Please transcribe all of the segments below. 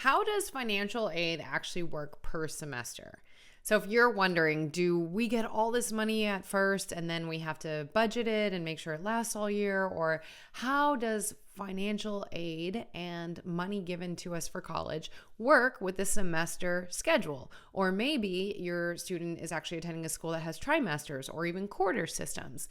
How does financial aid actually work per semester? So if you're wondering, do we get all this money at first and then we have to budget it and make sure it lasts all year? Or how does financial aid and money given to us for college work with the semester schedule? Or maybe your student is actually attending a school that has trimesters or even quarter systems.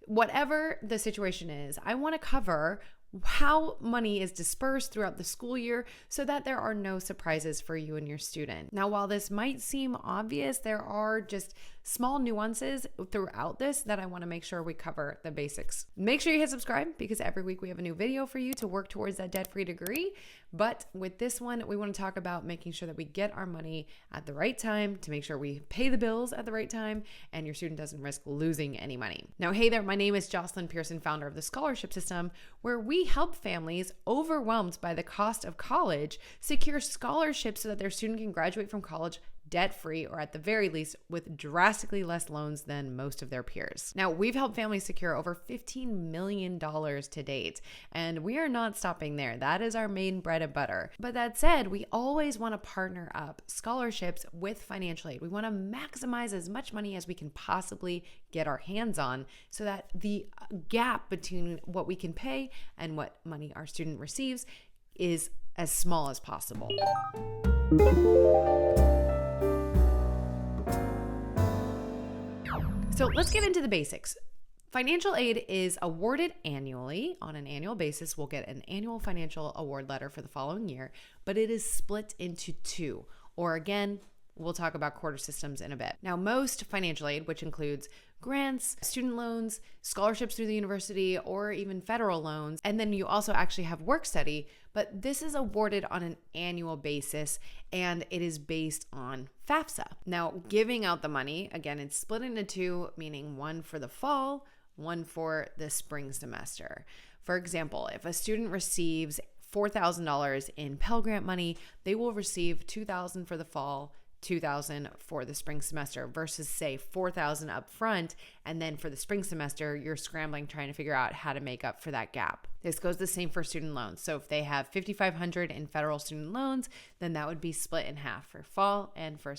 Whatever the situation is, I want to cover how money is dispersed throughout the school year so that there are no surprises for you and your student. Now, while this might seem obvious, there are just small nuances throughout this that I want to make sure we cover the basics. Make sure you hit subscribe because every week we have a new video for you to work towards that debt-free degree. But with this one, we want to talk about making sure that we get our money at the right time to make sure we pay the bills at the right time and your student doesn't risk losing any money. Now, hey there, my name is Jocelyn Pearson, founder of the Scholarship System, where we help families overwhelmed by the cost of college secure scholarships so that their student can graduate from college debt-free, or at the very least with drastically less loans than most of their peers. Now, we've helped families secure over $15 million to date, and we are not stopping there. That is our main bread and butter. But that said, we always want to partner up scholarships with financial aid. We want to maximize as much money as we can possibly get our hands on so that the gap between what we can pay and what money our student receives is as small as possible. So let's get into the basics. Financial aid is awarded annually. On an annual basis, we'll get an annual financial award letter for the following year, but it is split into two, or again, we'll talk about quarter systems in a bit. Now, most financial aid, which includes grants, student loans, scholarships through the university, or even federal loans, and then you also actually have work study, but this is awarded on an annual basis and it is based on FAFSA. Now, giving out the money, again, it's split into two, meaning one for the fall, one for the spring semester. For example, if a student receives $4,000 in Pell Grant money, they will receive $2,000 for the fall, $2,000 for the spring semester versus say $4,000 up front. And then for the spring semester, you're scrambling trying to figure out how to make up for that gap. This goes the same for student loans. So if they have $5,500 in federal student loans, then that would be split in half for fall and for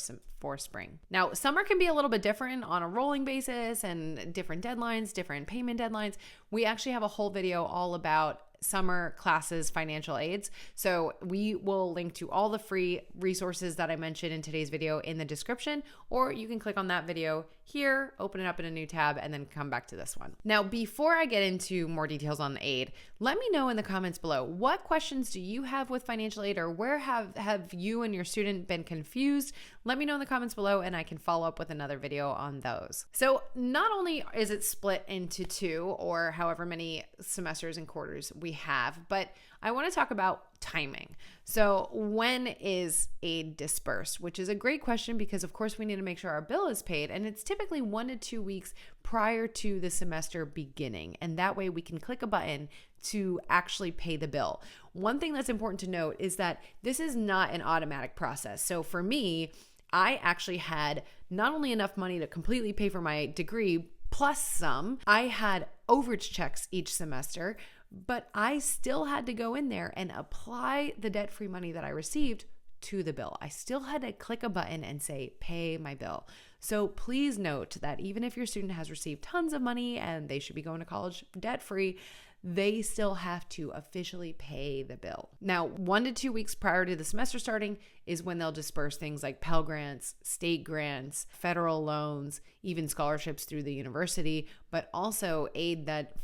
spring. Now, summer can be a little bit different on a rolling basis and different deadlines, different payment deadlines. We actually have a whole video all about summer classes financial aids. So we will link to all the free resources that I mentioned in today's video in the description, or you can click on that video here, open it up in a new tab, and then come back to this one. Now, before I get into more details on the aid, let me know in the comments below, what questions do you have with financial aid, or where have you and your student been confused? Let me know in the comments below and I can follow up with another video on those. So not only is it split into two, or however many semesters and quarters we have, but I want to talk about timing. So when is aid disbursed? Which is a great question because of course we need to make sure our bill is paid, and it's typically 1 to 2 weeks prior to the semester beginning. And that way we can click a button to actually pay the bill. One thing that's important to note is that this is not an automatic process. So for me, I actually had not only enough money to completely pay for my degree plus some, I had overage checks each semester, but I still had to go in there and apply the debt-free money that I received to the bill. I still had to click a button and say, pay my bill. So please note that even if your student has received tons of money and they should be going to college debt-free, they still have to officially pay the bill. Now, 1 to 2 weeks prior to the semester starting is when they'll disperse things like Pell Grants, state grants, federal loans, even scholarships through the university, but also aid that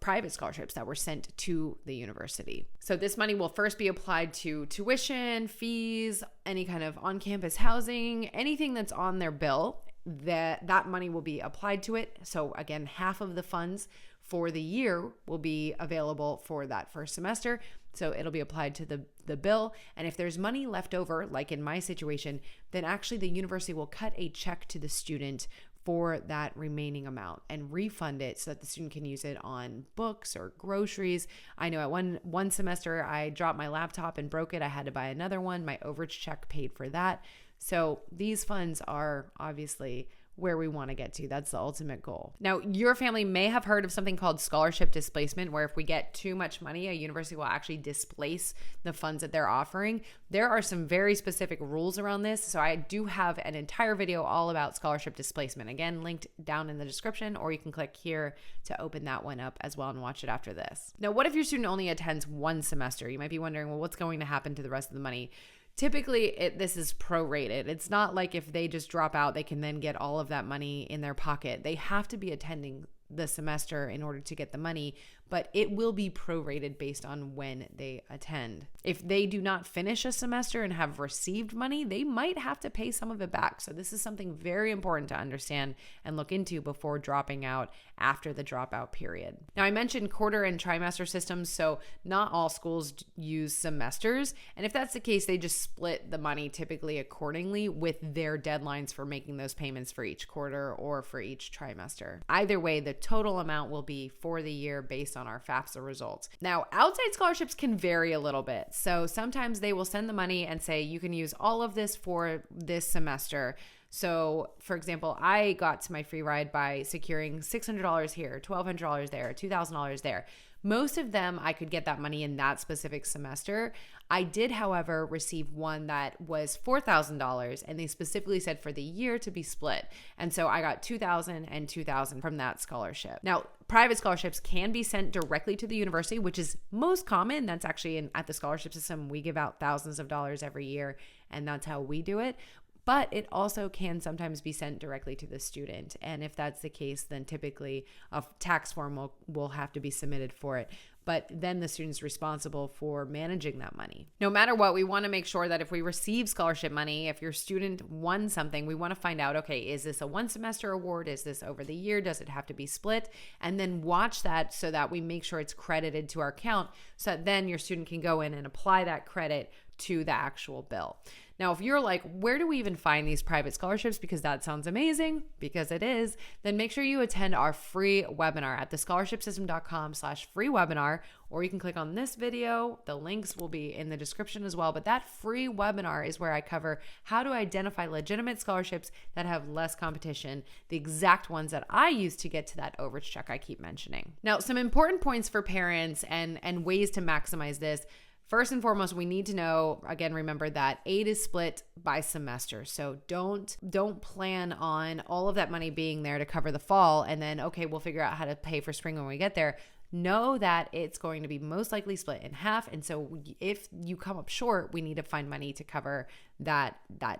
private scholarships that were sent to the university. So this money will first be applied to tuition, fees, any kind of on-campus housing, anything that's on their bill, that money will be applied to it. So again, half of the funds for the year will be available for that first semester. So it'll be applied to the bill. And if there's money left over, like in my situation, then actually the university will cut a check to the student for that remaining amount and refund it so that the student can use it on books or groceries. I know at one semester I dropped my laptop and broke it. I had to buy another one. My overage check paid for that. So these funds are obviously where we want to get to. That's the ultimate goal. Now, your family may have heard of something called scholarship displacement, where if we get too much money, a university will actually displace the funds that they're offering. There are some very specific rules around this. So I do have an entire video all about scholarship displacement. Again, linked down in the description, or you can click here to open that one up as well and watch it after this. Now, what if your student only attends one semester? You might be wondering, well, what's going to happen to the rest of the money? Typically, this is prorated. It's not like if they just drop out, they can then get all of that money in their pocket. They have to be attending the semester in order to get the money, but it will be prorated based on when they attend. If they do not finish a semester and have received money, they might have to pay some of it back. So this is something very important to understand and look into before dropping out after the dropout period. Now, I mentioned quarter and trimester systems, so not all schools use semesters. And if that's the case, they just split the money typically accordingly with their deadlines for making those payments for each quarter or for each trimester. Either way, the total amount will be for the year based on our FAFSA results. Now, outside scholarships can vary a little bit. So sometimes they will send the money and say, you can use all of this for this semester. So for example, I got to my free ride by securing $600 here, $1,200 there, $2,000 there. Most of them, I could get that money in that specific semester. I did, however, receive one that was $4,000, and they specifically said for the year to be split. And so I got $2,000 and $2,000 from that scholarship. Now, private scholarships can be sent directly to the university, which is most common. That's actually at the scholarship system. We give out thousands of dollars every year, and that's how we do it. But it also can sometimes be sent directly to the student. And if that's the case, then typically a tax form will have to be submitted for it. But then the student's responsible for managing that money. No matter what, we want to make sure that if we receive scholarship money, if your student won something, we want to find out, okay, is this a one semester award? Is this over the year? Does it have to be split? And then watch that so that we make sure it's credited to our account, so that then your student can go in and apply that credit to the actual bill. Now, if you're like, where do we even find these private scholarships? Because that sounds amazing, because it is, then make sure you attend our free webinar at thescholarshipsystem.com/free webinar, or you can click on this video. The links will be in the description as well. But that free webinar is where I cover how to identify legitimate scholarships that have less competition, the exact ones that I use to get to that overage check I keep mentioning. Now, some important points for parents and ways to maximize this. First and foremost, we need to know, again, remember that aid is split by semester. So don't plan on all of that money being there to cover the fall and then, okay, we'll figure out how to pay for spring when we get there. Know that it's going to be most likely split in half. And so if you come up short, we need to find money to cover that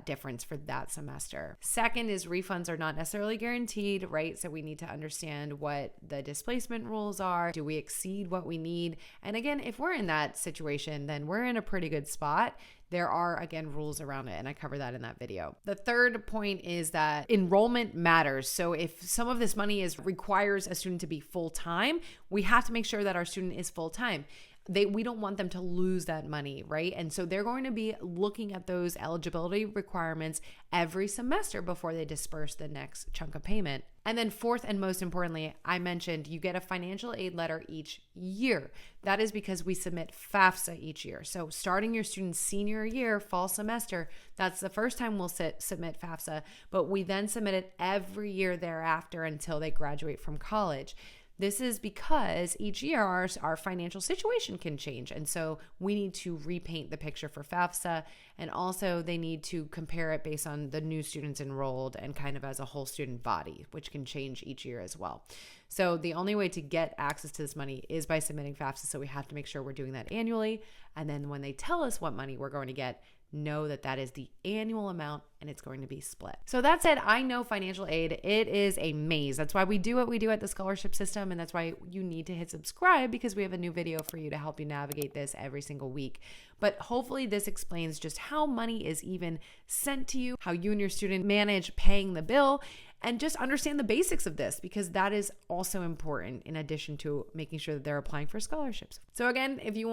difference for that semester. Second is refunds are not necessarily guaranteed, right? So we need to understand what the displacement rules are. Do we exceed what we need? And again, if we're in that situation, then we're in a pretty good spot. There are, again, rules around it, and I cover that in that video. The third point is that enrollment matters. So if some of this money requires a student to be full-time, we have to make sure that our student is full-time. We don't want them to lose that money, right? And so they're going to be looking at those eligibility requirements every semester before they disperse the next chunk of payment. And then fourth and most importantly, I mentioned you get a financial aid letter each year. That is because we submit FAFSA each year. So starting your student's senior year, fall semester, that's the first time we'll submit FAFSA, but we then submit it every year thereafter until they graduate from college. This is because each year our financial situation can change. And so we need to repaint the picture for FAFSA. And also they need to compare it based on the new students enrolled and kind of as a whole student body, which can change each year as well. So the only way to get access to this money is by submitting FAFSA. So we have to make sure we're doing that annually. And then when they tell us what money we're going to get, know that that is the annual amount and it's going to be split. So that said, I know financial aid, it is a maze. That's why we do what we do at the scholarship system. And that's why you need to hit subscribe, because we have a new video for you to help you navigate this every single week. But hopefully this explains just how money is even sent to you, how you and your student manage paying the bill, and just understand the basics of this, because that is also important in addition to making sure that they're applying for scholarships. So again, if you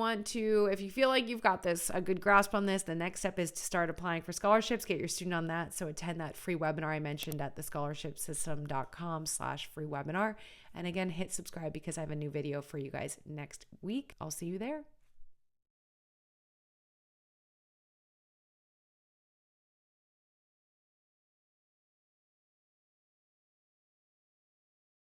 feel like you've got a good grasp on this, the next step is to start applying for scholarships, get your student on that. So attend that free webinar I mentioned at thescholarshipsystem.com/free webinar. And again, hit subscribe because I have a new video for you guys next week. I'll see you there.